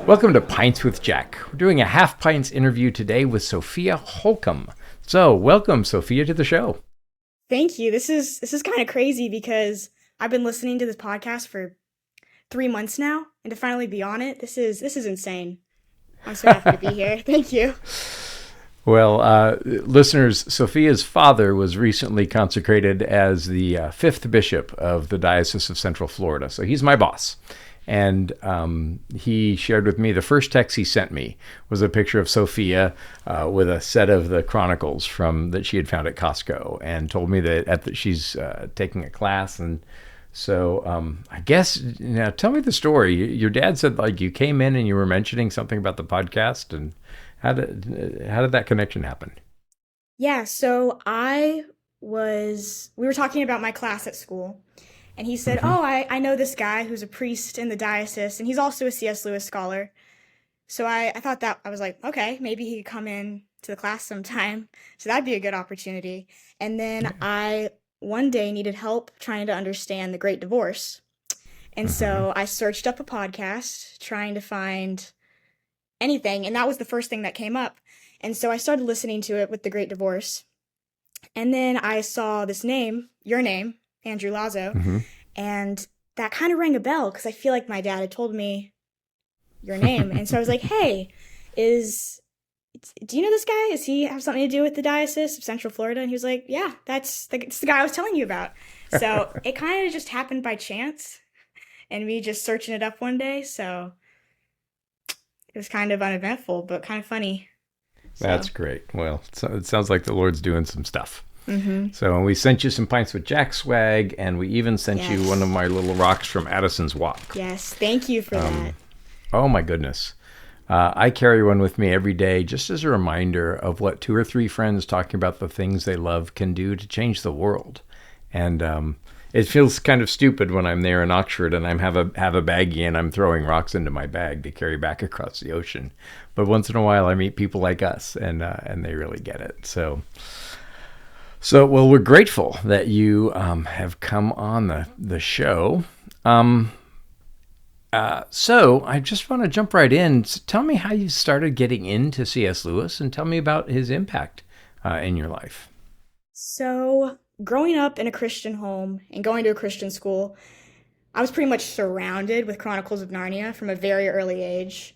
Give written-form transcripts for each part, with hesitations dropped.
Welcome to Pints with Jack. We're doing a Half Pints interview today with Sophia Holcomb. So, welcome, Sophia, to the show. Thank you. This is kind of crazy because I've been listening to this podcast for 3 months now, and to finally be on it, this is insane. I'm so happy to be here. Thank you. Well, listeners, Sophia's father was recently consecrated as the fifth bishop of the Diocese of Central Florida. So he's my boss. And he shared with me, the first text he sent me was a picture of Sophia with a set of the Chronicles that she had found at Costco, and told me that she's taking a class. And so I guess, now tell me the story. Your dad said like you came in and you were mentioning something about the podcast, and how did that connection happen? Yeah, so we were talking about my class at school, and he said, Mm-hmm. "Oh, I know this guy who's a priest in the diocese, and he's also a C.S. Lewis scholar." So I thought that, I was like, okay, maybe he could come in to the class sometime. So that'd be a good opportunity. And then Yeah. I one day needed help trying to understand the Great Divorce. And Mm-hmm. so I searched up a podcast trying to find anything, and that was the first thing that came up. And so I started listening to it with the Great Divorce. And then I saw this name, your name, Andrew Lazo, Mm-hmm. and that kind of rang a bell because I feel like my dad had told me your name. And so I was like, hey, is do you know this guy? Does he have something to do with the Diocese of Central Florida? And he was like, yeah, it's the guy I was telling you about. So it kind of just happened by chance and me just searching it up one day. So it was kind of uneventful, but kind of funny. That's So, great. Well, it sounds like the Lord's doing some stuff. mm-hmm. So we sent you some Pints with Jack swag, and we even sent you one of Yes. my little rocks from Addison's Walk. Yes. Thank you for that. Oh my goodness. I carry one with me every day just as a reminder of what two or three friends talking about the things they love can do to change the world. And it feels kind of stupid when I'm there in Oxford and I have a baggie and I'm throwing rocks into my bag to carry back across the ocean. But once in a while I meet people like us, and they really get it. So well, we're grateful that you have come on the show. So I just want to jump right in. Tell me how you started getting into C.S. Lewis, and tell me about his impact in your life. So, growing up in a Christian home and going to a Christian school, I was pretty much surrounded with Chronicles of Narnia from a very early age.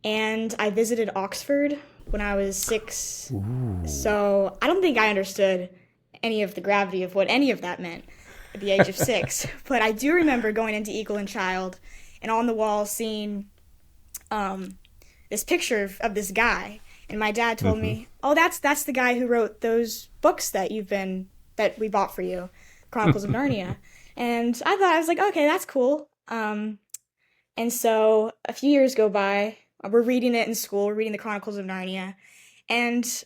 And I visited Oxford when I was 6. Ooh. So, I don't think I understood any of the gravity of what any of that meant at the age of 6. But I do remember going into Eagle and Child and on the wall seeing this picture of this guy. And my dad told Mm-hmm. me, "Oh, that's the guy who wrote those books that we bought for you, Chronicles of Narnia." And I was like, okay, that's cool. And so a few years go by. We're reading it in school. We're reading the Chronicles of Narnia, and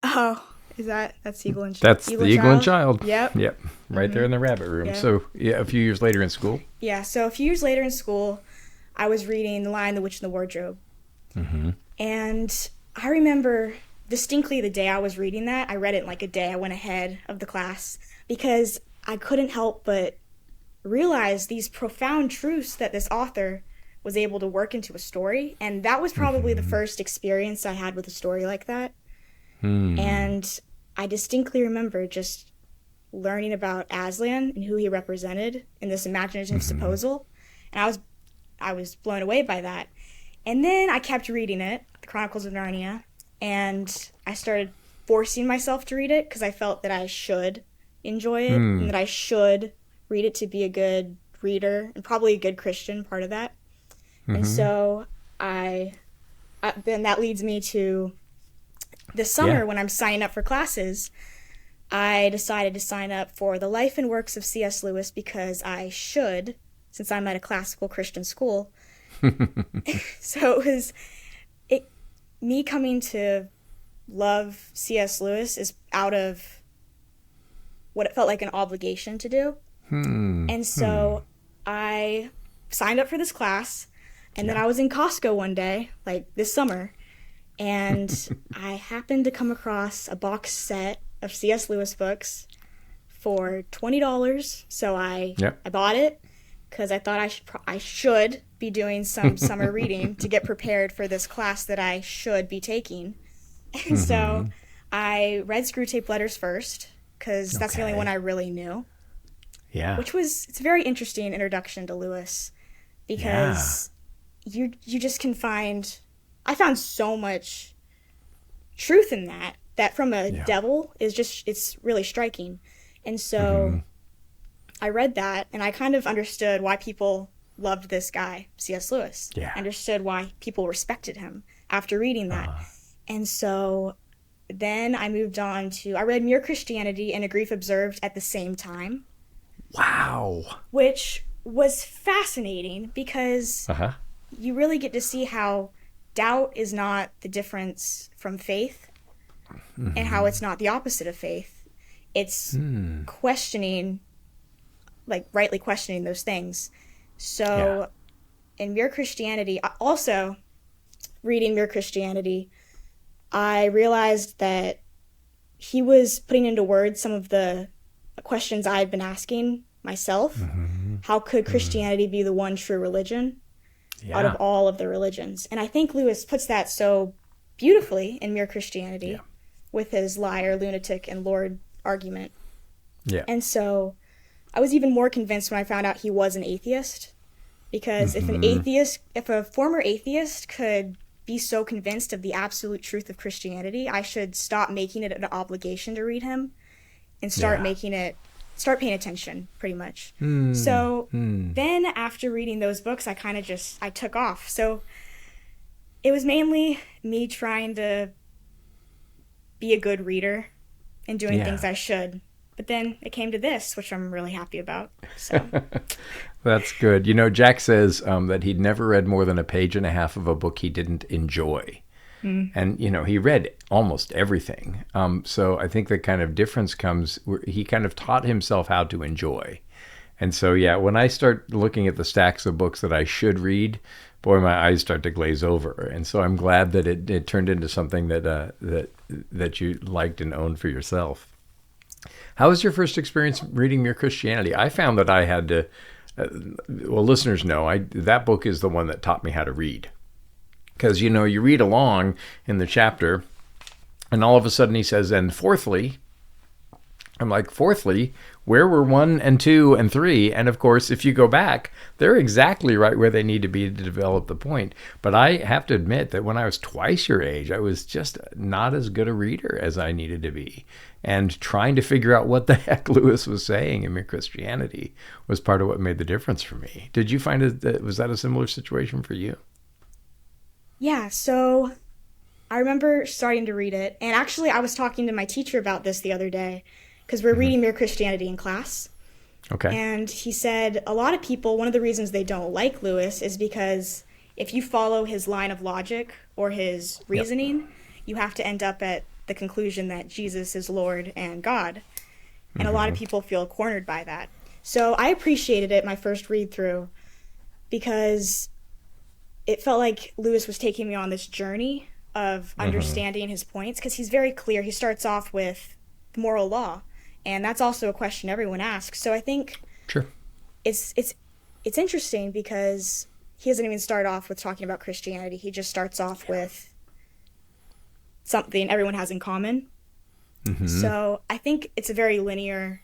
oh, that's That's the Eagle and Child. Yep. Yep, right there in the rabbit room. Yeah. So yeah, a few years later in school. Yeah. So a few years later in school, I was reading The Lion, the Witch, and the Wardrobe. Mm-hmm. And I remember distinctly the day I was reading that. I read it in like a day. I went ahead of the class because I couldn't help but realize these profound truths that this author was able to work into a story. And that was probably the first experience I had with a story like that. And I distinctly remember just learning about Aslan and who he represented in this imaginative proposal. And I was blown away by that. And then I kept reading it, The Chronicles of Narnia, and I started forcing myself to read it because I felt that I should enjoy it and that I should read it to be a good reader and probably a good Christian part of that. And so then that leads me to this summer Yeah. when I'm signing up for classes. I decided to sign up for the Life and Works of C.S. Lewis because I should, since I'm at a classical Christian school. So me coming to love C.S. Lewis is out of what it felt like an obligation to do. And so I signed up for this class, and then I was in Costco one day, like this summer, and I happened to come across a box set of C.S. Lewis books for $20. So I Yep. bought it, because I thought I should be doing some summer reading to get prepared for this class that I should be taking. And so I read Screwtape Letters first, because that's the only one I really knew. Yeah. It's a very interesting introduction to Lewis, because you just can I found so much truth in that from a devil it's really striking. And so I read that, and I kind of understood why people loved this guy, C.S. Lewis. Yeah. I understood why people respected him after reading that. And so then I moved on I read Mere Christianity and A Grief Observed at the same time. Wow. Which was fascinating, because you really get to see how doubt is not the difference from faith, and how it's not the opposite of faith. It's questioning, like rightly questioning those things. So in Mere Christianity, also reading Mere Christianity, I realized that he was putting into words some of the questions I had been asking myself. How could Christianity be the one true religion out of all of the religions? And I think Lewis puts that so beautifully in Mere Christianity with his liar, lunatic, and Lord argument. Yeah. And so I was even more convinced when I found out he was an atheist, because if a former atheist could be so convinced of the absolute truth of Christianity, I should stop making it an obligation to read him and start paying attention, pretty much. So then after reading those books, I took off. So it was mainly me trying to be a good reader and doing things I should. But then it came to this, which I'm really happy about. So that's good. You know, Jack says that he'd never read more than a page and a half of a book he didn't enjoy. And, you know, he read almost everything. So I think the kind of difference comes where he kind of taught himself how to enjoy. And so, when I start looking at the stacks of books that I should read, boy, my eyes start to glaze over. And so I'm glad that it turned into something that you liked and owned for yourself. How was your first experience reading Mere Christianity? I found that I had to, listeners know, that book is the one that taught me how to read. Because, you know, you read along in the chapter, and all of a sudden he says, and fourthly, I'm like, fourthly, where were 1 and 2 and 3? And of course, if you go back, they're exactly right where they need to be to develop the point. But I have to admit that when I was twice your age, I was just not as good a reader as I needed to be. And trying to figure out what the heck Lewis was saying in Mere Christianity was part of what made the difference for me. Did you find was that a similar situation for you? Yeah, so I remember starting to read it. And actually, I was talking to my teacher about this the other day, because we're reading Mere Christianity in class. Okay. And he said a lot of people, one of the reasons they don't like Lewis is because if you follow his line of logic or his reasoning, you have to end up at the conclusion that Jesus is Lord and God. And a lot of people feel cornered by that. So I appreciated it my first read through, because it felt like Lewis was taking me on this journey of understanding his points, because he's very clear. He starts off with the moral law, and that's also a question everyone asks. So I think it's interesting, because he doesn't even start off with talking about Christianity. He just starts off with something everyone has in common. So I think it's a very linear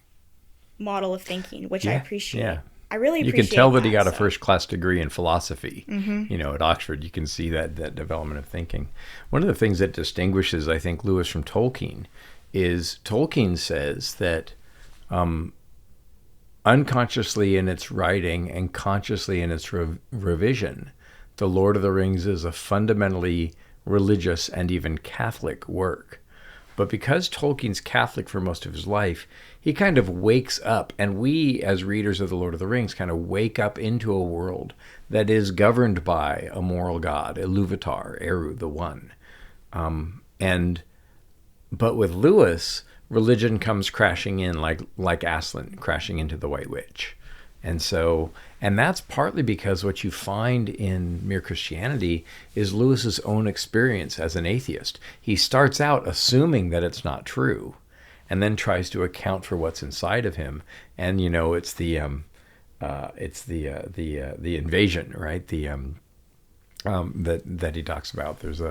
model of thinking, which I appreciate. Yeah. I really appreciate. You can tell that he got a first-class degree in philosophy. You know, at Oxford, you can see that development of thinking. One of the things that distinguishes, I think, Lewis from Tolkien is Tolkien says that unconsciously in its writing and consciously in its revision, The Lord of the Rings is a fundamentally religious and even Catholic work. But because Tolkien's Catholic for most of his life, he kind of wakes up, and we as readers of The Lord of the Rings kind of wake up into a world that is governed by a moral god, Iluvatar, Eru, the One. But with Lewis, religion comes crashing in like Aslan crashing into the White Witch. And that's partly because what you find in Mere Christianity is Lewis's own experience as an atheist. He starts out assuming that it's not true, and then tries to account for what's inside of him. And, you know, it's the it's the invasion, right? That he talks about. There's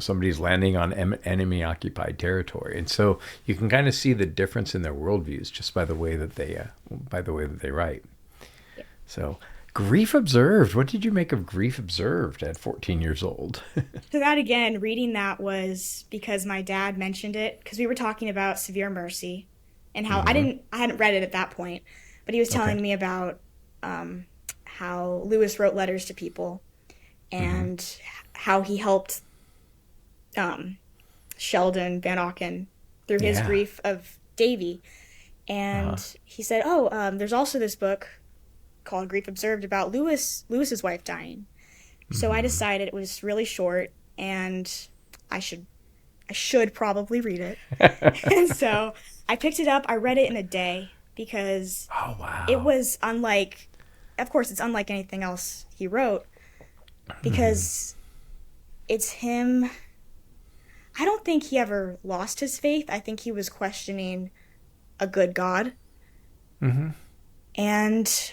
somebody's landing on enemy occupied territory, and so you can kind of see the difference in their worldviews just by the way that they write. So, Grief Observed. What did you make of Grief Observed at 14 years old? So that again, reading that was because my dad mentioned it, because we were talking about Severe Mercy and how I hadn't read it at that point, but he was telling me about how Lewis wrote letters to people and how he helped Sheldon Van Auken through his grief of Davy. And he said, there's also this book called Grief Observed about Lewis's wife dying. So I decided it was really short and I should probably read it. And so I picked it up. I read it in a day because it was unlike, of course, it's unlike anything else he wrote, because it's him. I don't think he ever lost his faith. I think he was questioning a good God. And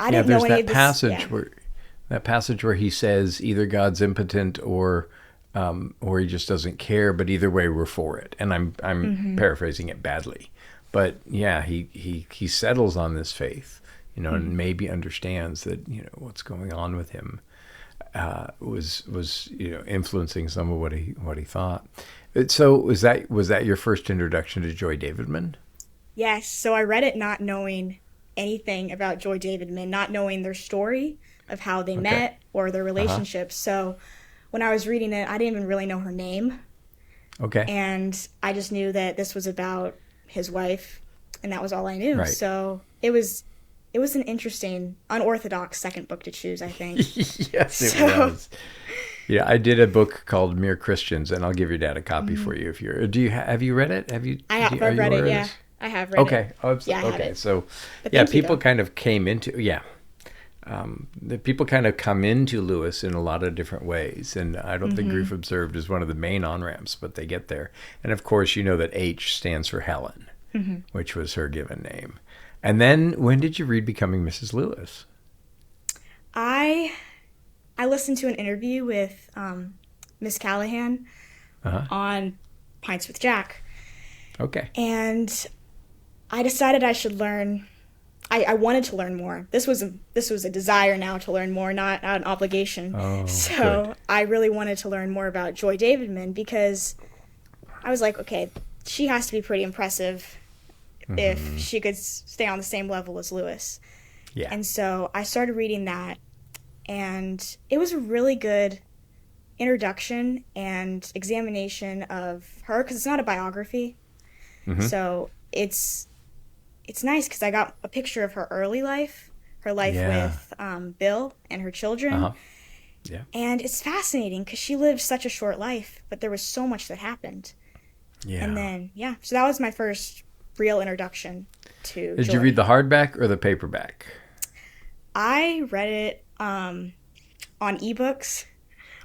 I didn't know any of this. That passage where he says either God's impotent or he just doesn't care, but either way we're for it. And I'm paraphrasing it badly, but yeah, he settles on this faith, and maybe understands that what's going on with him was influencing some of what he thought. So was that your first introduction to Joy Davidman? Yes. So I read it not knowing anything about Joy Davidman, not knowing their story of how they met or their relationship. So when I was reading it, I didn't even really know her name. Okay. And I just knew that this was about his wife, and that was all I knew. Right. So it was an interesting, unorthodox second book to choose, I think. Yes, it was. Yeah, I did a book called Mere Christians, and I'll give your dad a copy for you if you're. Have you read it? I've read it. Yeah, I have read it. Okay. Yeah, I have it. So, But people kind of came into the people kind of come into Lewis in a lot of different ways, and I don't think Grief Observed is one of the main on-ramps, but they get there. And of course, you know that H stands for Helen, which was her given name. And then, when did you read Becoming Mrs. Lewis? I listened to an interview with Miss Callahan on Pints with Jack. Okay. And I decided I should learn. I wanted to learn more. This was a desire now to learn more, not an obligation. Oh, so good. I really wanted to learn more about Joy Davidman, because I was like, okay, she has to be pretty impressive if she could stay on the same level as Lewis. Yeah. And so I started reading that, and it was a really good introduction and examination of her, because it's not a biography. So it's nice because I got a picture of her early life, with Bill and her children. Yeah. And it's fascinating because she lived such a short life, but there was so much that happened. Yeah. And then, so that was my first real introduction to Did Joy. you read the hardback or the paperback? I read it on ebooks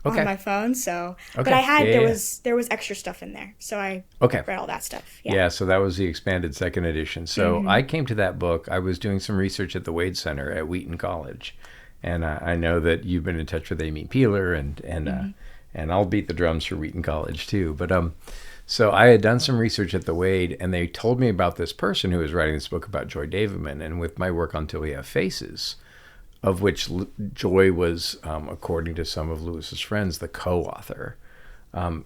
on my phone. So, but I had there was extra stuff in there, so I read all that stuff. Yeah. So that was the expanded second edition. So I came to that book. I was doing some research at the Wade Center at Wheaton College, and I know that you've been in touch with Amy Peeler, and I'll beat the drums for Wheaton College too. But so I had done some research at the Wade, and they told me about this person who was writing this book about Joy Davidman, and with my work on Till We Have Faces, of which Joy was, according to some of Lewis's friends, the co-author.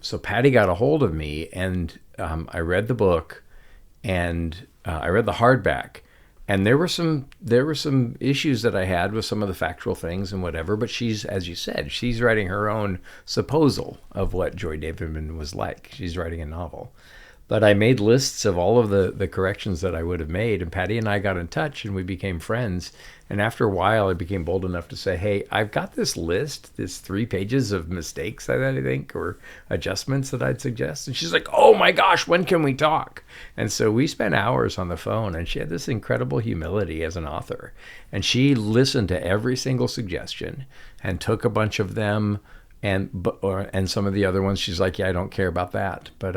So Patty got a hold of me, and I read the book, and I read the hardback, and there were some issues that I had with some of the factual things and whatever. But she's, as you said, she's writing her own supposal of what Joy Davidman was like. She's writing a novel. But I made lists of all of the corrections that I would have made, and Patty and I got in touch, and we became friends. And after a while, I became bold enough to say, hey, I've got this list, this 3 pages of mistakes that I think, or adjustments that I'd suggest. And she's like, oh my gosh, when can we talk? And so we spent hours on the phone, and she had this incredible humility as an author. And she listened to every single suggestion and took a bunch of them, and some of the other ones, she's like, yeah, I don't care about that. But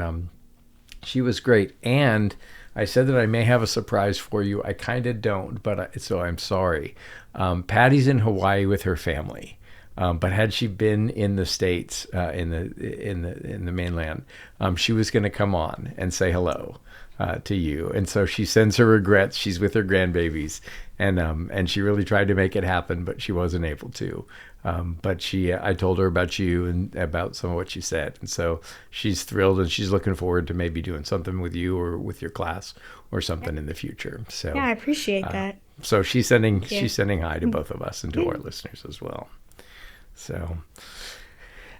she was great. And I said that I may have a surprise for you. I kind of don't, so I'm sorry. Patty's in Hawaii with her family. But had she been in the States, in the mainland, she was going to come on and say hello to you. And so she sends her regrets. She's with her grandbabies, and she really tried to make it happen, but she wasn't able to. But I told her about you and about some of what you said, and so she's thrilled, and she's looking forward to maybe doing something with you or with your class or something in the future. So Yeah, I appreciate that. So she's sending hi to both of us and to our listeners as well. So,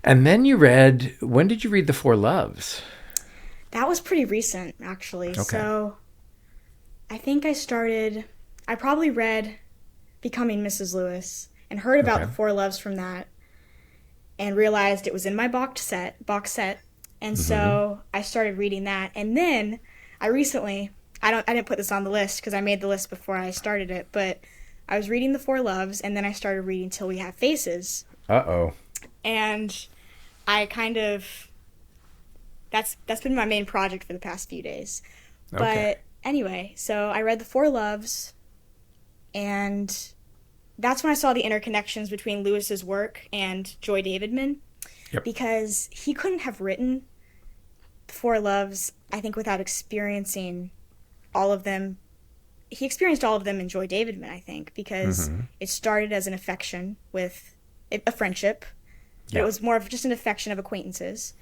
and then when did you read The Four Loves? That was pretty recent, actually. Okay. So I think I probably read Becoming Mrs. Lewis and heard about The Four Loves from that and realized it was in my box set. And so I started reading that. And then I didn't put this on the list because I made the list before I started it, but I was reading The Four Loves, and then I started reading Till We Have Faces. Uh-oh. And I that's been my main project for the past few days. Okay. But anyway, so I read The Four Loves, and that's when I saw the interconnections between Lewis's work and Joy Davidman. Yep. Because he couldn't have written The Four Loves, I think, without experiencing all of them. He experienced all of them in Joy Davidman, I think, because it started as an affection with a friendship. But it was more of just an affection of acquaintances.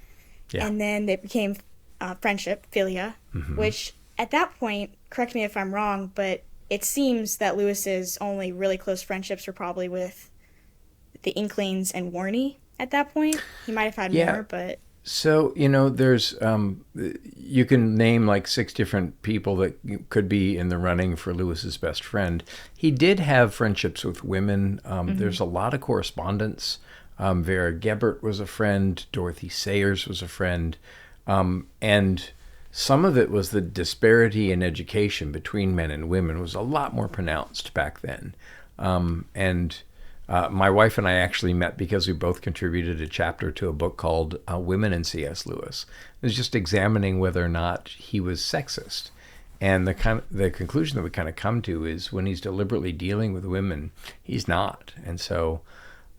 Yeah. And then it became friendship, philia, which at that point, correct me if I'm wrong, but it seems that Lewis's only really close friendships were probably with the Inklings and Warney at that point. He might have had more, but... So, there's, you can name like 6 different people that could be in the running for Lewis's best friend. He did have friendships with women. There's a lot of correspondence. Vera Gebert was a friend. Dorothy Sayers was a friend. And some of it was the disparity in education between men and women was a lot more pronounced back then. My wife and I actually met because we both contributed a chapter to a book called Women in C.S. Lewis. It was just examining whether or not he was sexist. And the conclusion that we kind of come to is when he's deliberately dealing with women, he's not. And so,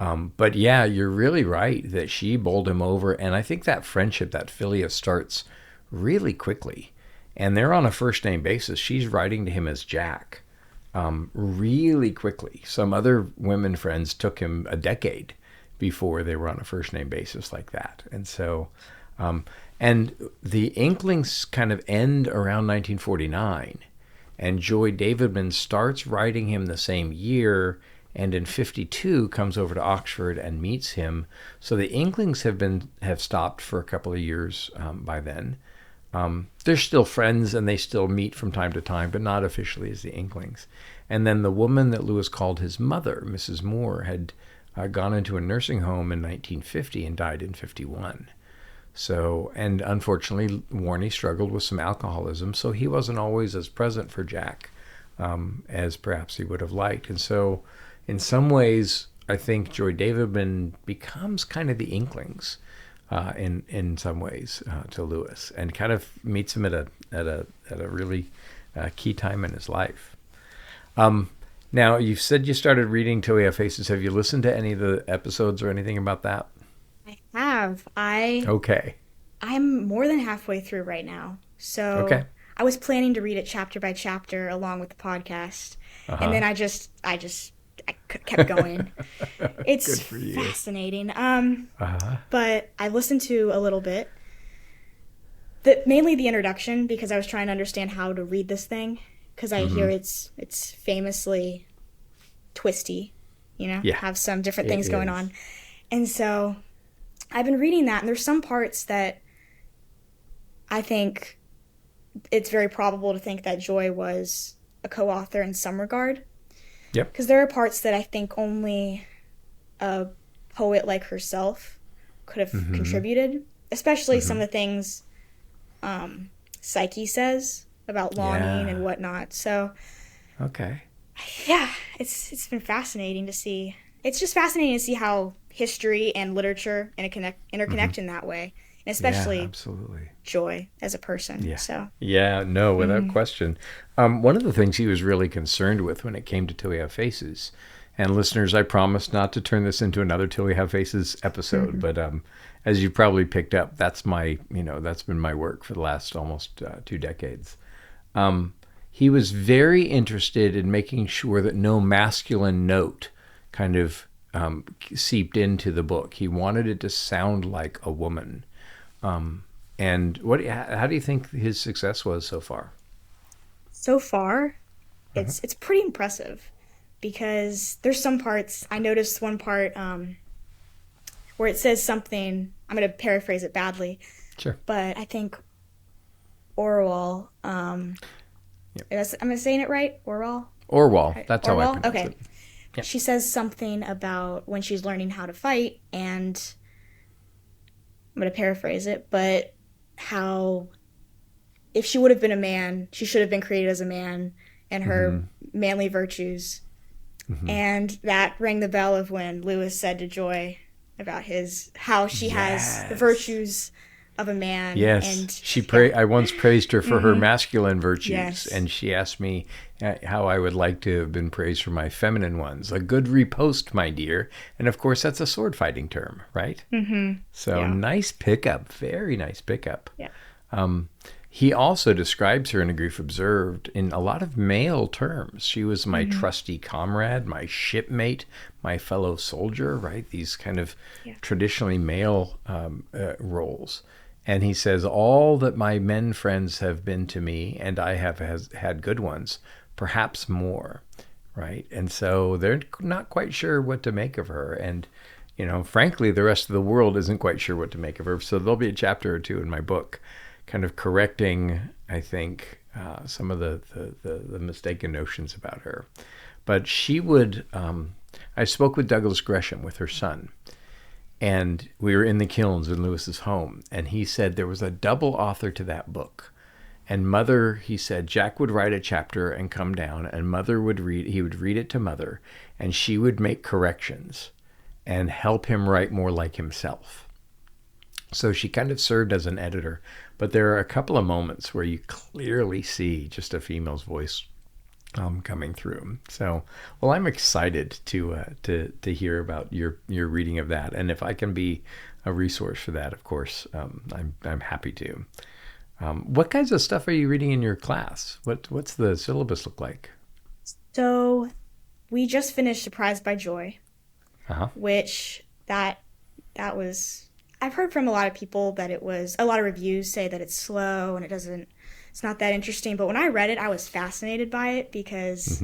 but yeah, you're really right that she bowled him over. And I think that friendship, that philia, starts really quickly. And they're on a first name basis. She's writing to him as Jack. Really quickly. Some other women friends took him a decade before they were on a first name basis like that. And so, and the Inklings kind of end around 1949, and Joy Davidman starts writing him the same year, and in 52 comes over to Oxford and meets him. So the Inklings have stopped for a couple of years by then. They're still friends and they still meet from time to time, but not officially as the Inklings. And then the woman that Lewis called his mother, Mrs. Moore, had gone into a nursing home in 1950 and died in 51. So, and unfortunately, Warney struggled with some alcoholism, so he wasn't always as present for Jack as perhaps he would have liked. And so, in some ways, I think Joy Davidman becomes kind of the Inklings. In some ways to Lewis, and kind of meets him at a really key time in his life. Now, you said you started reading Till We Have Faces. Have you listened to any of the episodes or anything about that? I have. Okay. I'm more than halfway through right now. So I was planning to read it chapter by chapter along with the podcast, and then I kept going. It's fascinating. But I listened to a little bit. Mainly the introduction, because I was trying to understand how to read this thing, because I hear it's famously twisty, have some different things going on. And so I've been reading that, and there's some parts that I think it's very probable to think that Joy was a co-author in some regard. Yep. Because there are parts that I think only a poet like herself could have contributed, especially some of the things Psyche says about longing and whatnot. So, yeah, it's been fascinating to see. It's just fascinating to see how history and literature interconnect in that way. and Yeah, especially absolutely. Joy as a person. Yeah. So, Yeah, no, without question. One of the things he was really concerned with when it came to Till We Have Faces, and listeners, I promise not to turn this into another Till We Have Faces episode, but as you probably picked up, that's that's been my work for the last almost 2 decades. He was very interested in making sure that no masculine note kind of seeped into the book. He wanted it to sound like a woman. And how do you think his success was so far? so far, it's pretty impressive because there's some parts. I noticed one part where it says something. I'm going to paraphrase it badly, Sure. but I think Orwell. Am I saying it right? Orwell. Orwell. That's how I Orwell. pronounce Okay. it. Yep. She says something about when she's learning how to fight, and I'm going to paraphrase it, but how if she would have been a man, she should have been created as a man and her manly virtues. And that rang the bell of when Lewis said to Joy about how she has the virtues of a man. Yes, And I once praised her for her masculine virtues, Yes. and she asked me how I would like to have been praised for my feminine ones. A good riposte, my dear, and of course that's a sword fighting term, right? So Yeah. nice pickup, very nice pickup. Yeah. He also describes her in A Grief Observed in a lot of male terms. She was my trusty comrade, my shipmate, my fellow soldier, right? These kind of traditionally male roles. And he says, all that my men friends have been to me, and I have had good ones, perhaps more, right? And so they're not quite sure what to make of her. And, frankly, the rest of the world isn't quite sure what to make of her. So there'll be a chapter or two in my book kind of correcting, I think, some of the mistaken notions about her. But she would, I spoke with Douglas Gresham, with her son, and we were in the kilns in Lewis's home, and he said there was a double author to that book. And Mother, he said, Jack would write a chapter and come down, and Mother would he would read it to Mother, and she would make corrections and help him write more like himself. So she kind of served as an editor, but there are a couple of moments where you clearly see just a female's voice coming through. So, well, I'm excited to hear about your reading of that, and if I can be a resource for that, of course, I'm happy to. What kinds of stuff are you reading in your class? What's the syllabus look like? So we just finished Surprised by Joy, Uh-huh. which that was. I've heard from a lot of people that it was, a lot of reviews say that it's slow and it's not that interesting. But when I read it, I was fascinated by it because,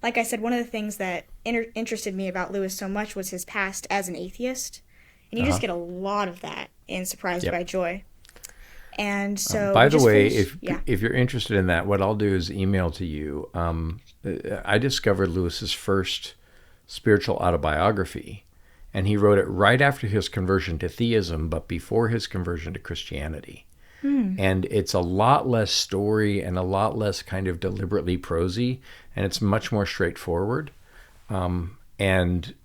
like I said, one of the things that interested me about Lewis so much was his past as an atheist. And you just get a lot of that in Surprised by Joy. And so, by the way, finished, if you're interested in that, what I'll do is email to you. I discovered Lewis's first spiritual autobiography, and he wrote it right after his conversion to theism, but before his conversion to Christianity. And it's a lot less story and a lot less kind of deliberately prosy, and it's much more straightforward. And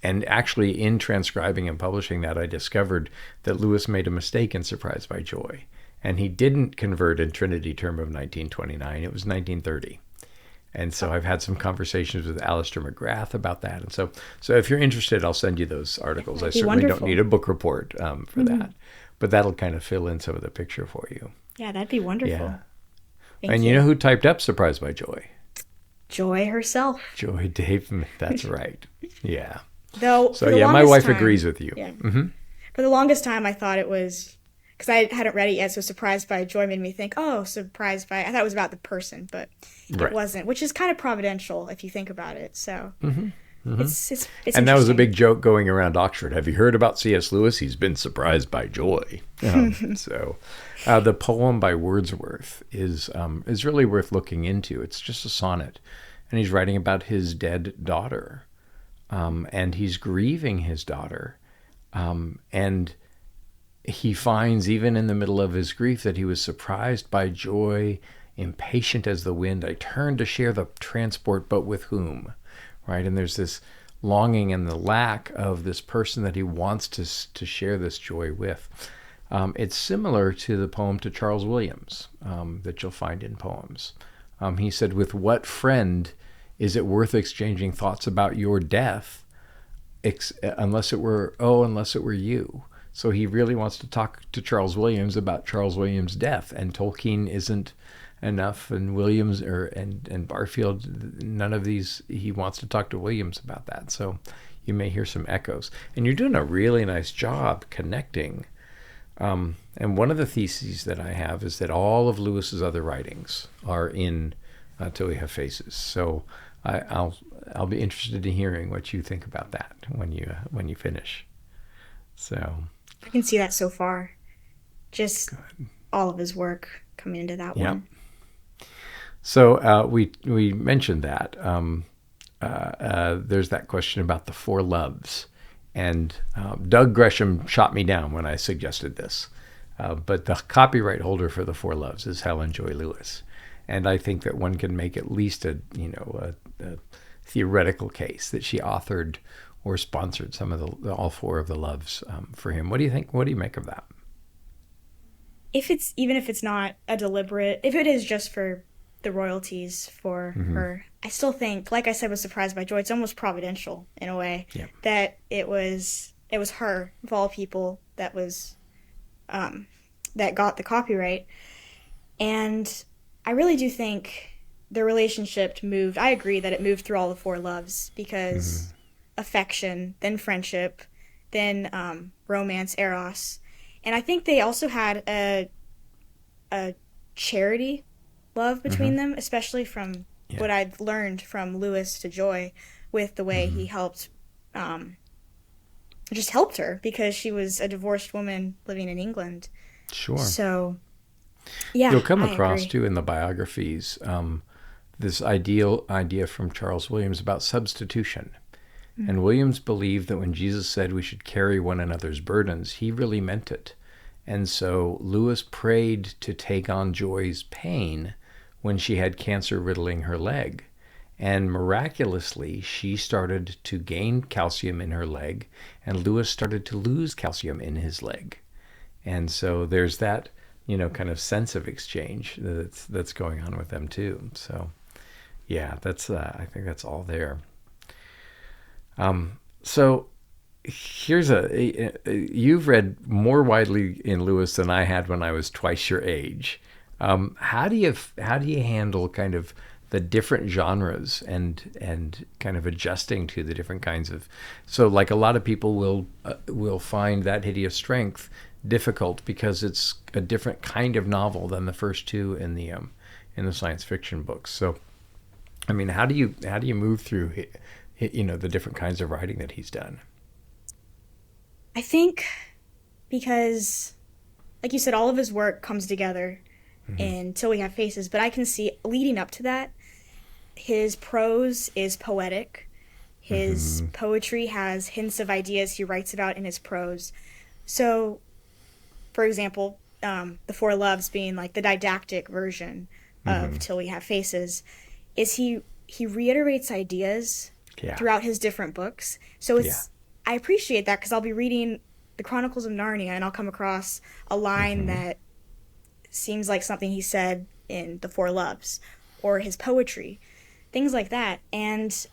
actually, in transcribing and publishing that, I discovered that Lewis made a mistake in Surprised by Joy. And he didn't convert in Trinity Term of 1929. It was 1930. And so I've had some conversations with Alistair McGrath about that. And so if you're interested, I'll send you those articles. I certainly don't need a book report for that. But that'll kind of fill in some of the picture for you. Yeah, that'd be wonderful. Yeah. Thank And you know who typed up Surprised by Joy? Joy herself. Joy Daveman. That's right. Yeah. Though, So yeah, my wife agrees with you. Yeah. For the longest time, I thought it was, because I hadn't read it yet, so Surprised by Joy made me think, I thought it was about the person, but it wasn't, which is kind of providential if you think about it. So it's And that was a big joke going around Oxford. Have you heard about C.S. Lewis? He's been surprised by joy. So the poem by Wordsworth is really worth looking into. It's just a sonnet, and he's writing about his dead daughter. And he's grieving his daughter. And he finds, even in the middle of his grief, that he was surprised by joy, impatient as the wind. I turned to share the transport, but with whom? Right? And there's this longing and the lack of this person that he wants to share this joy with. It's similar to the poem to Charles Williams that you'll find in poems. He said, "With what friend is it worth exchanging thoughts about your death, unless it were you?" So he really wants to talk to Charles Williams about Charles Williams' death, and Tolkien isn't enough, and Williams and Barfield, none of these. He wants to talk to Williams about that. So you may hear some echoes, and you're doing a really nice job connecting. And one of the theses that I have is that all of Lewis's other writings are in Till We Have Faces. So I'll be interested in hearing what you think about that when you finish. So I can see that so far. Just good. All of his work coming into that one. So we mentioned that there's that question about the four loves, and Doug Gresham shot me down when I suggested this. But the copyright holder for the four loves is Helen Joy Lewis, and I think that one can make at least a theoretical case that she authored or sponsored some of all four of the loves for him. What do you think? What do you make of that? If it's not a deliberate, if it is just for the royalties for her, I still think, like I said, was Surprised by Joy, it's almost providential in a way, that it was her, of all people, that was that got the copyright. And I really do think the relationship moved. I agree that it moved through all the four loves, because affection, then friendship, then romance, eros, and I think they also had a charity love between them, especially from what I've learned from Lewis to Joy, with the way he helped, just helped her, because she was a divorced woman living in England. Sure. So, yeah, you'll come across too in the biographies this idea from Charles Williams about substitution. And Williams believed that when Jesus said we should carry one another's burdens, he really meant it. And so Lewis prayed to take on Joy's pain when she had cancer riddling her leg. And miraculously, she started to gain calcium in her leg, and Lewis started to lose calcium in his leg. And so there's that, kind of sense of exchange that's going on with them too. So, yeah, that's I think that's all there. So here's you've read more widely in Lewis than I had when I was twice your age. How do you handle kind of the different genres and kind of adjusting to the different kinds of, so like a lot of people will find That Hideous Strength difficult because it's a different kind of novel than the first two in the science fiction books. So, I mean, how do you move through the different kinds of writing that he's done? I think because, like you said, all of his work comes together until we have faces. But I can see leading up to that, his prose is poetic. His poetry has hints of ideas he writes about in his prose. So, for example, The Four Loves being like the didactic version of Till We Have Faces, is he reiterates ideas throughout his different books. So it's I appreciate that, because I'll be reading the Chronicles of Narnia and I'll come across a line that seems like something he said in The Four Loves, or his poetry, things like that. And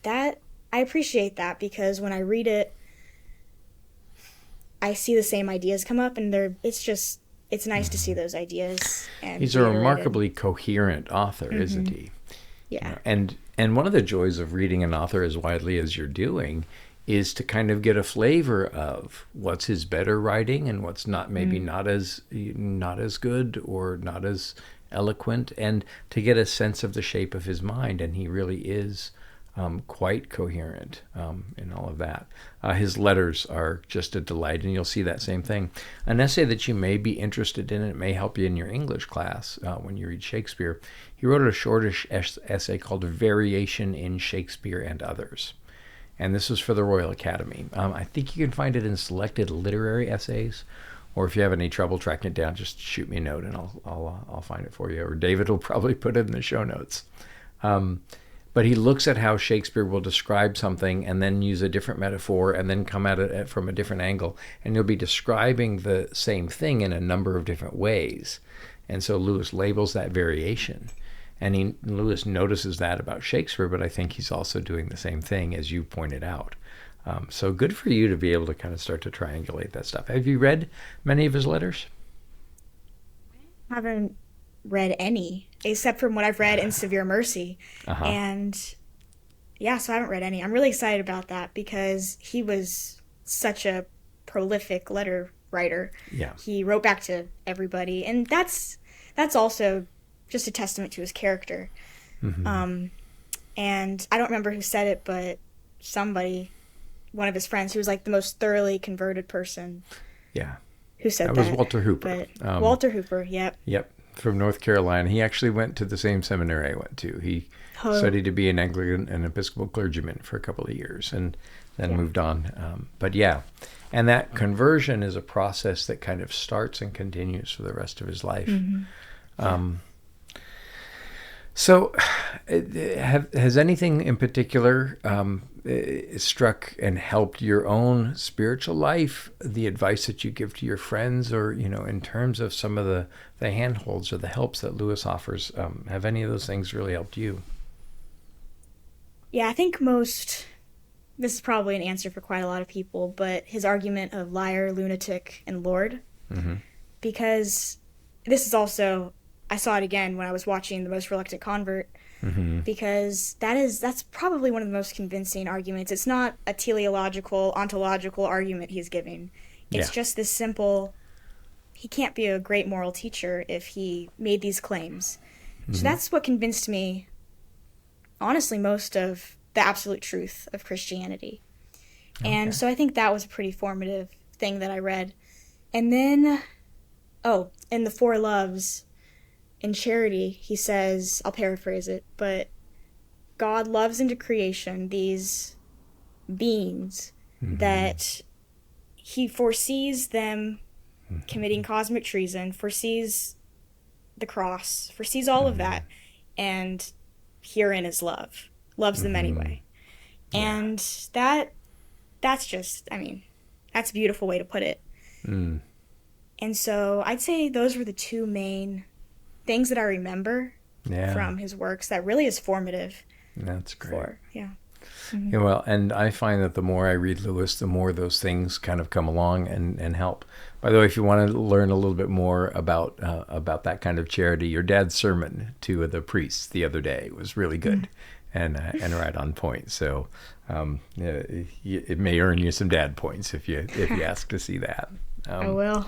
that, I appreciate that, because when I read it, I see the same ideas come up, and it's nice to see those ideas. And he's a remarkably coherent author, isn't he? Yeah. And one of the joys of reading an author as widely as you're doing is to kind of get a flavor of what's his better writing and what's not, maybe not as good or not as eloquent, and to get a sense of the shape of his mind. And he really is quite coherent in all of that. His letters are just a delight, and you'll see that same thing. An essay that you may be interested in, it may help you in your English class when you read Shakespeare. He wrote a shortish essay called Variation in Shakespeare and Others. And this is for the Royal Academy. I think you can find it in selected literary essays, or if you have any trouble tracking it down, just shoot me a note and I'll find it for you. Or David will probably put it in the show notes. but he looks at how Shakespeare will describe something and then use a different metaphor and then come at it from a different angle. And he'll be describing the same thing in a number of different ways. And so Lewis labels that variation. And Lewis notices that about Shakespeare, but I think he's also doing the same thing, as you pointed out. So good for you to be able to kind of start to triangulate that stuff. Have you read many of his letters? I haven't read any, except from what I've read in Severe Mercy. Uh-huh. And yeah, so I haven't read any. I'm really excited about that because he was such a prolific letter writer. Yeah. He wrote back to everybody, and that's also just a testament to his character. Mm-hmm. And I don't remember who said it, but somebody, one of his friends, who was like the most thoroughly converted person. Yeah. Who said that? That was Walter Hooper. But Walter Hooper, yep. Yep, from North Carolina. He actually went to the same seminary I went to. He studied to be an Anglican and Episcopal clergyman for a couple of years and then moved on. But yeah, and that conversion is a process that kind of starts and continues for the rest of his life. Mm-hmm. So has anything in particular struck and helped your own spiritual life, the advice that you give to your friends, or, in terms of some of the handholds or the helps that Lewis offers, have any of those things really helped you? Yeah, I think this is probably an answer for quite a lot of people, but his argument of liar, lunatic, and Lord, Mm-hmm. because this is also, I saw it again when I was watching The Most Reluctant Convert, Mm-hmm. because that's probably one of the most convincing arguments. It's not a teleological, ontological argument he's giving. It's just this simple, he can't be a great moral teacher if he made these claims. Mm-hmm. So that's what convinced me, honestly, most of the absolute truth of Christianity. Okay. And so I think that was a pretty formative thing that I read. And then, in The Four Loves, in Charity, he says, I'll paraphrase it, but God loves into creation these beings that he foresees them committing cosmic treason, foresees the cross, foresees all of that, and herein is love. Loves them anyway. Yeah. And that's just, that's a beautiful way to put it. Mm. And so I'd say those were the two main things that I remember from his works that really is formative. That's great. Mm-hmm. Yeah, well, and I find that the more I read Lewis, the more those things kind of come along and help. By the way, if you want to learn a little bit more about that kind of charity, your dad's sermon to the priests the other day was really good and right on point. So it may earn you some dad points if you ask to see that. I will.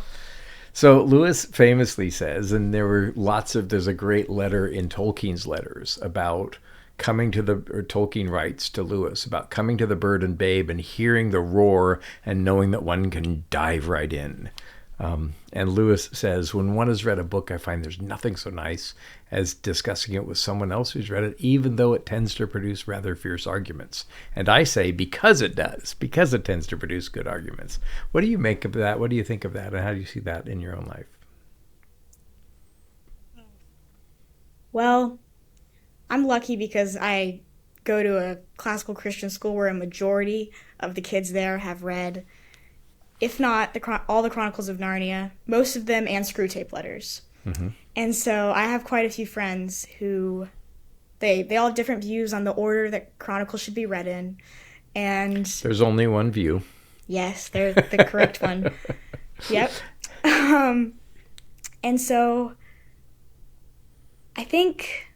So Lewis famously says, and there's a great letter in Tolkien's letters about Tolkien writes to Lewis about coming to the bird and babe and hearing the roar and knowing that one can dive right in. And Lewis says, when one has read a book, I find there's nothing so nice as discussing it with someone else who's read it, even though it tends to produce rather fierce arguments. And I say, because it tends to produce good arguments. What do you make of that? What do you think of that? And how do you see that in your own life? Well, I'm lucky because I go to a classical Christian school where a majority of the kids there have read, if not all the Chronicles of Narnia, most of them, and Screwtape Letters. Mm-hmm. And so I have quite a few friends who, they all have different views on the order that Chronicles should be read in. And there's only one view. Yes, they're the correct one. Yep. And so I think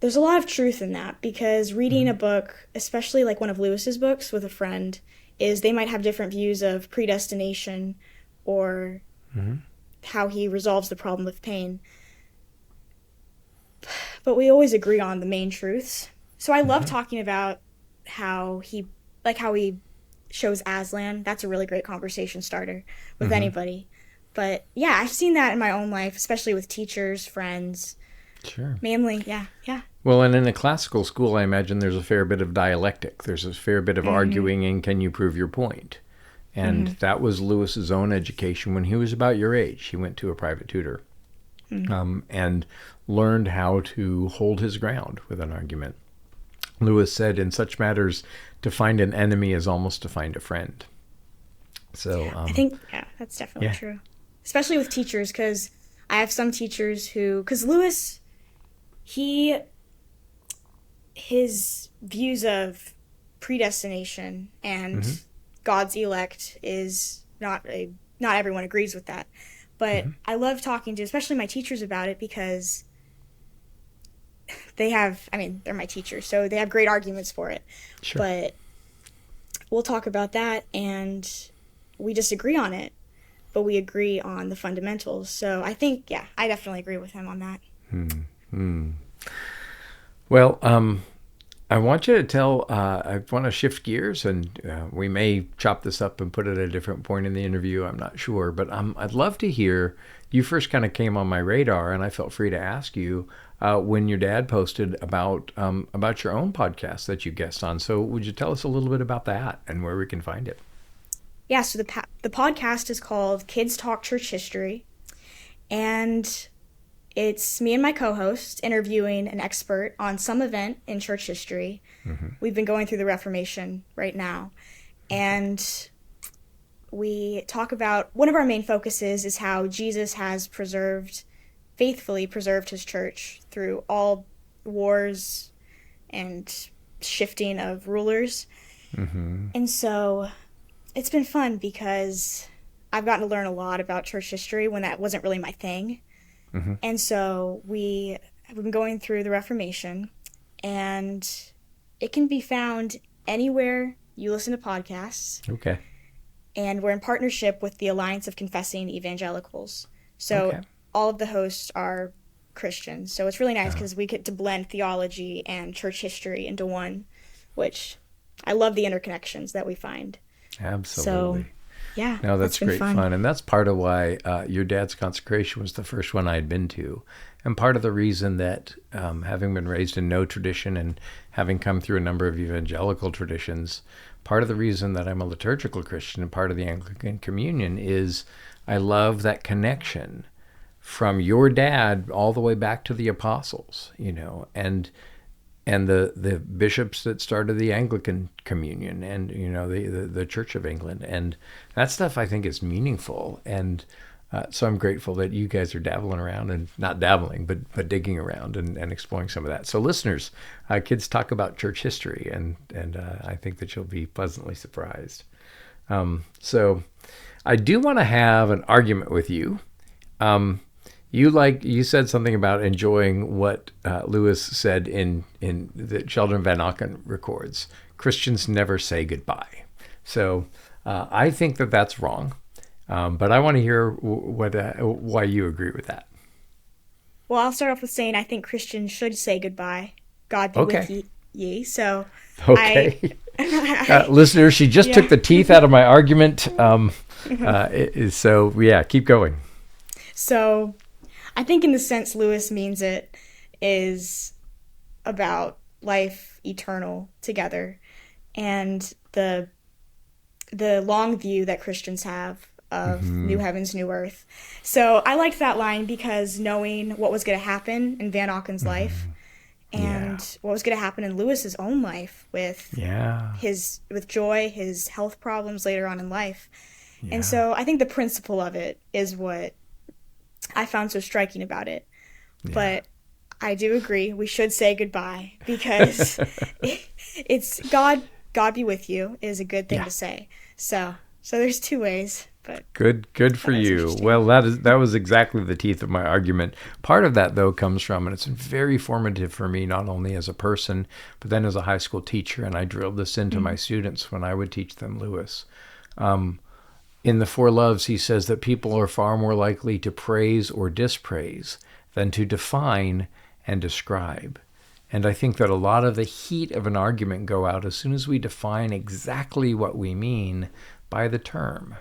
there's a lot of truth in that, because reading a book, especially like one of Lewis's books with a friend, is they might have different views of predestination or how he resolves the problem of pain. But we always agree on the main truths. So I love talking about how he shows Aslan. That's a really great conversation starter with anybody. But yeah, I've seen that in my own life, especially with teachers, friends. Sure. Mainly, yeah. Well, and in a classical school, I imagine there's a fair bit of dialectic. There's a fair bit of arguing, and can you prove your point? And that was Lewis's own education when he was about your age. He went to a private tutor. and learned how to hold his ground with an argument. Lewis said, in such matters, to find an enemy is almost to find a friend. So I think, yeah, that's definitely true. Especially with teachers, because I have some teachers who, because Lewis, his views of predestination and God's elect is not everyone agrees with that. But I love talking to, especially my teachers, about it, because they're my teachers, so they have great arguments for it. Sure. But we'll talk about that, and we disagree on it, but we agree on the fundamentals. So I think, I definitely agree with him on that. Well, I want you to tell, I want to shift gears, and we may chop this up and put it at a different point in the interview. I'm not sure, but I'd love to hear, you first kind of came on my radar, and I felt free to ask you when your dad posted about your own podcast that you guest on. So would you tell us a little bit about that and where we can find it? Yeah, so the podcast is called Kids Talk Church History, and it's me and my co-host interviewing an expert on some event in church history. We've been going through the Reformation right now, and we talk about, one of our main focuses is how Jesus has faithfully preserved his church through all wars and shifting of rulers. And so it's been fun because I've gotten to learn a lot about church history when that wasn't really my thing. And so we've been going through the Reformation, and it can be found anywhere you listen to podcasts. Okay. And we're in partnership with the Alliance of Confessing Evangelicals. So all of the hosts are Christians. So it's really nice because we get to blend theology and church history into one, which I love the interconnections that we find. Absolutely. So, yeah. No, that's great fun. And that's part of why your dad's consecration was the first one I'd been to. And part of the reason that, having been raised in no tradition and having come through a number of evangelical traditions, part of the reason that I'm a liturgical Christian and part of the Anglican Communion is I love that connection from your dad all the way back to the apostles, and the bishops that started the Anglican Communion and, the Church of England. And that stuff I think is meaningful. And so I'm grateful that you guys are dabbling around, and not dabbling, but digging around and exploring some of that. So listeners, Kids Talk about church history, and I think that you'll be pleasantly surprised. So I do want to have an argument with you. You said something about enjoying what Lewis said in the Sheldon Van Auken records. Christians never say goodbye. So I think that that's wrong. But I want to hear why you agree with that. Well, I'll start off with saying I think Christians should say goodbye. God be with ye. So, okay. Listeners, she just took the teeth out of my argument. So, keep going. So, I think in the sense Lewis means it is about life eternal together, and the long view that Christians have of new heavens, new earth. So I liked that line because knowing what was going to happen in Van Auken's life and what was going to happen in Lewis's own life with joy, his health problems later on in life. Yeah. And so I think the principle of it is what I found so striking about it. Yeah. But I do agree we should say goodbye because it's God be with you is a good thing to say. So there's two ways. But good for you. Well, that was exactly the teeth of my argument. Part of that, though, comes from, and it's very formative for me, not only as a person, but then as a high school teacher, and I drilled this into my students when I would teach them Lewis. In the Four Loves, he says that people are far more likely to praise or dispraise than to define and describe. And I think that a lot of the heat of an argument go out as soon as we define exactly what we mean by the term.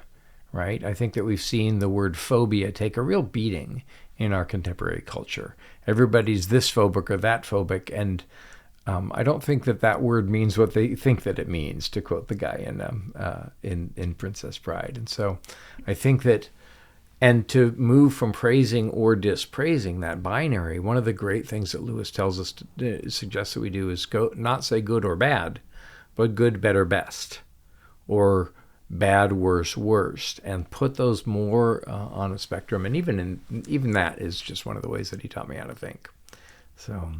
Right? I think that we've seen the word phobia take a real beating in our contemporary culture. Everybody's this phobic or that phobic, and I don't think that word means what they think that it means, to quote the guy in Princess Bride. And so I think that And to move from praising or dispraising, that binary, one of the great things that Lewis tells us to suggest that we do is go not say good or bad, but good, better, best, or bad, worse, worst, and put those more on a spectrum. And even that is just one of the ways that he taught me how to think. So,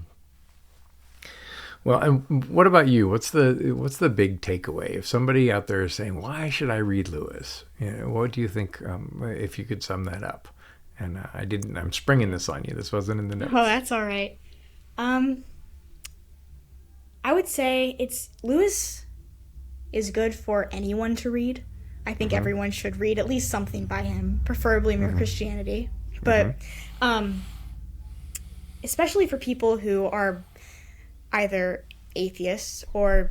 well, and what about you? What's the big takeaway? If somebody out there is saying, "Why should I read Lewis?" What do you think? If you could sum that up. And I'm springing this on you. This wasn't in the notes. Oh, that's all right. I would say Lewis is good for anyone to read. I think everyone should read at least something by him, preferably Mere Christianity. But especially for people who are either atheists or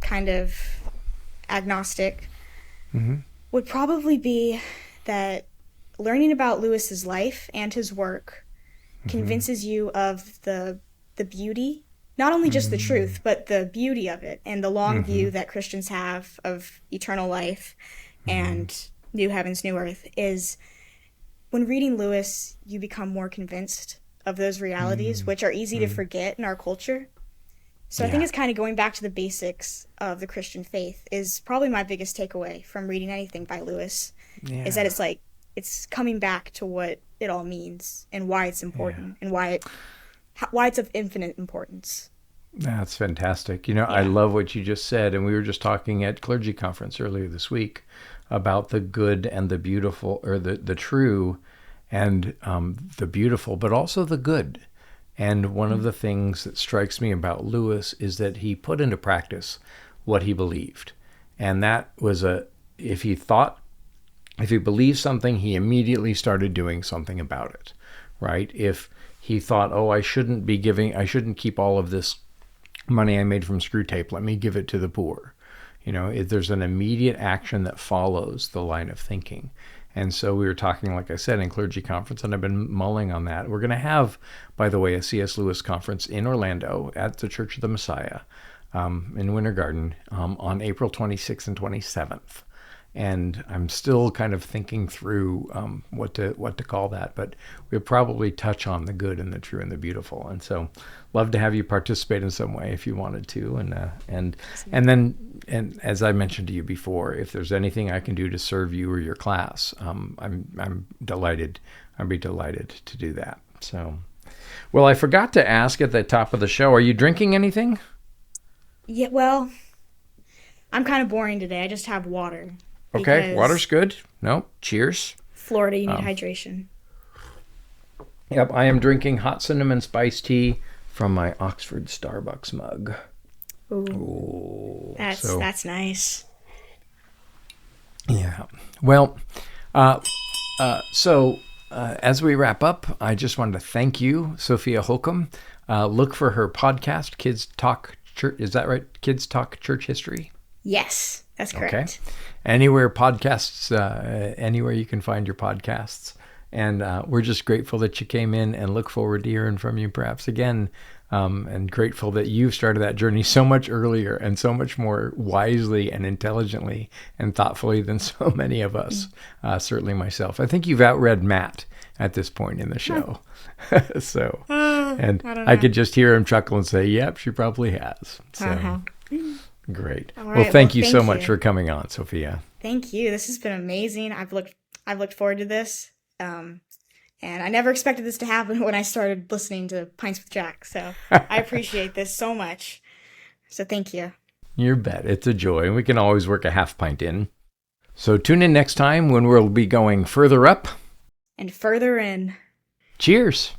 kind of agnostic, would probably be that learning about Lewis's life and his work convinces you of the beauty, not only just the truth, but the beauty of it and the long view that Christians have of eternal life and new heavens, new earth. Is when reading Lewis, you become more convinced of those realities, which are easy to forget in our culture. So I think it's kind of going back to the basics of the Christian faith is probably my biggest takeaway from reading anything by Lewis, is that it's coming back to what it all means and why it's important and why it's of infinite importance. That's fantastic. I love what you just said. And we were just talking at clergy conference earlier this week about the good and the beautiful, or the true and the beautiful, but also the good. And one of the things that strikes me about Lewis is that he put into practice what he believed. And that was if he believed something, he immediately started doing something about it, right? If he thought, I shouldn't keep all of this money I made from screw tape, let me give it to the poor. There's an immediate action that follows the line of thinking. And so we were talking, like I said, in clergy conference, and I've been mulling on that. We're going to have, by the way, a C.S. Lewis conference in Orlando at the Church of the Messiah in Winter Garden on April 26th and 27th. And I'm still kind of thinking through what to call that, but we'll probably touch on the good and the true and the beautiful. And so, love to have you participate in some way if you wanted to. And as I mentioned to you before, if there's anything I can do to serve you or your class, I'm delighted. I'd be delighted to do that. So, well, I forgot to ask at the top of the show, are you drinking anything? Yeah, well, I'm kind of boring today. I just have water. Okay, water's good. No, cheers. Florida, you need hydration. Yep, I am drinking hot cinnamon spice tea from my Oxford Starbucks mug. Ooh. That's nice. Yeah. Well, so as we wrap up, I just wanted to thank you, Sophia Holcomb. Look for her podcast, Kids Talk Church. Is that right? Kids Talk Church History? Yes, that's correct. Okay. Anywhere podcasts, anywhere you can find your podcasts. And we're just grateful that you came in and look forward to hearing from you perhaps again. And grateful that you've started that journey so much earlier and so much more wisely and intelligently and thoughtfully than so many of us, certainly myself. I think you've outread Matt at this point in the show. So, and I could just hear him chuckle and say, yep, she probably has. So. Great. All right, well, thank you so much for coming on, Sophia. Thank you. This has been amazing. I've looked forward to this. And I never expected this to happen when I started listening to Pints with Jack. So I appreciate this so much. So thank you. You bet. It's a joy. And we can always work a half pint in. So tune in next time when we'll be going further up. And further in. Cheers.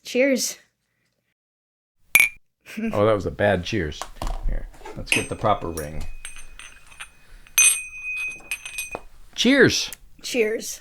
Cheers. Oh, that was a bad cheers. Here. Let's get the proper ring. Cheers. Cheers.